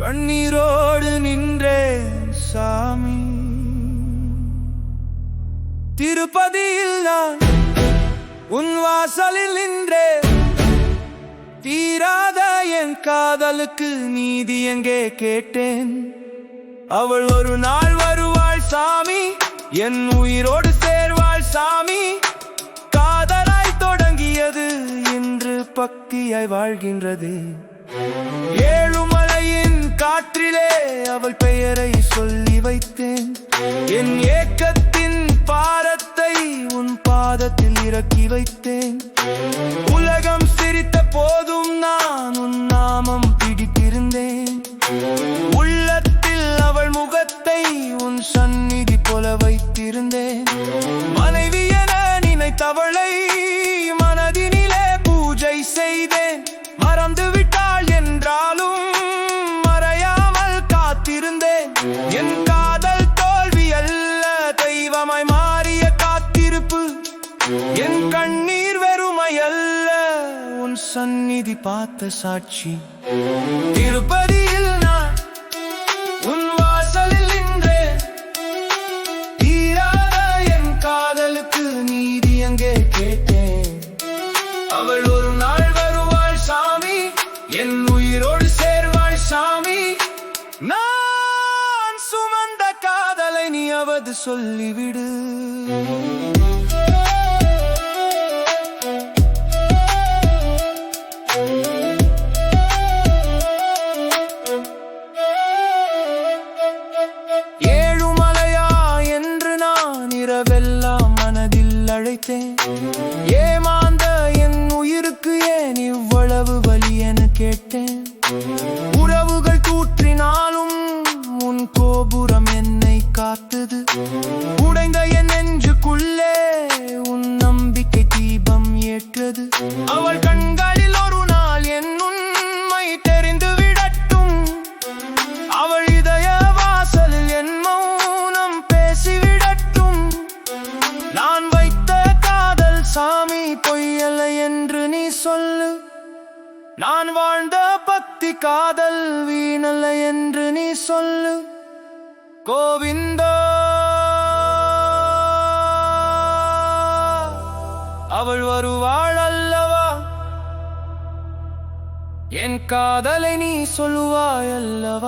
கண்ணீரோடு நின்றேன் சாமி. திருப்பதியில் நான் உன் வாசலில் நின்றேன். தீராத என் காதலுக்கு நீதி எங்கே கேட்டேன். அவள் ஒரு நாள் வருவாள் சாமி, என் உயிரோடு சேர்வாள் சாமி. காதலாய் தொடங்கியது இன்று பக்தியாய் வாழ்கின்றது. ஏழுமலையின் காற்றிலே அவள் பெயரை சொல்லி வைத்தேன். என் ஏக்கத்தின் பாரத்தை உன் பாதத்தில் இறக்கி வைத்தேன். உலகம் சிரித்த போதும் நான் உன் நாமம் பிடித்திருந்தேன். உள்ளத்தில் அவள் முகத்தை உன் சந்நிதி போல வைத்திருந்தேன். மனைவி என நினைத்தவளை மனதினிலே பூஜை செய்தேன். மறந்து விட்டாள் என்றாலும் மறையாமல் காத்திருந்தேன். என் காதல் தோல்வி அல்ல, தெய்வமாய் மாறிய காத்திருப்பு. என் கண்ணீர் வெறுமை அல்ல, உன் சந்நிதி பார்த்த சாட்சி. திருப்பதியில் நான் உன் வாசலில் நின்றேன். தீராத என் காதலுக்கு நீதி எங்கே கேட்டேன். அவள் ஒரு நாள் வருவாள் சாமி, என் உயிரோடு சேர்வாள் சாமி. நான் சுமந்த காதலை நீ அவது சொல்லிவிடு. ஏழுமலையா என்று நான் இரவெல்லாம் மனதில் அழைத்தேன். ஏமாந்த என் உயிருக்கு ஏன் இவ்வளவு வலி என கேட்டேன். உறவுகள் தூற்றினாலும் உன் கோபுரம் என்னை காத்தது. உடைந்த என் நெஞ்சுக்குள்ளே உன் நம்பிக்கை தீபம் ஏற்றது. அவள் கண்களில் ஒரு நாள் என் உண்மை தெரிந்து விடட்டும். அவள் இதய வாசலில் என் மௌனம் பேசிவிடட்டும். நான் வைத்த காதல் சாமி பொய்யல்ல என்று நீ சொல்லு. நான் வாழ்ந்த பக்தி காதல் வீணல்ல என்று நீ சொல்லு. கோவிந்தா, அவள் வருவாள் அல்லவா? என் காதலை நீ சொல்லுவாய் அல்லவா?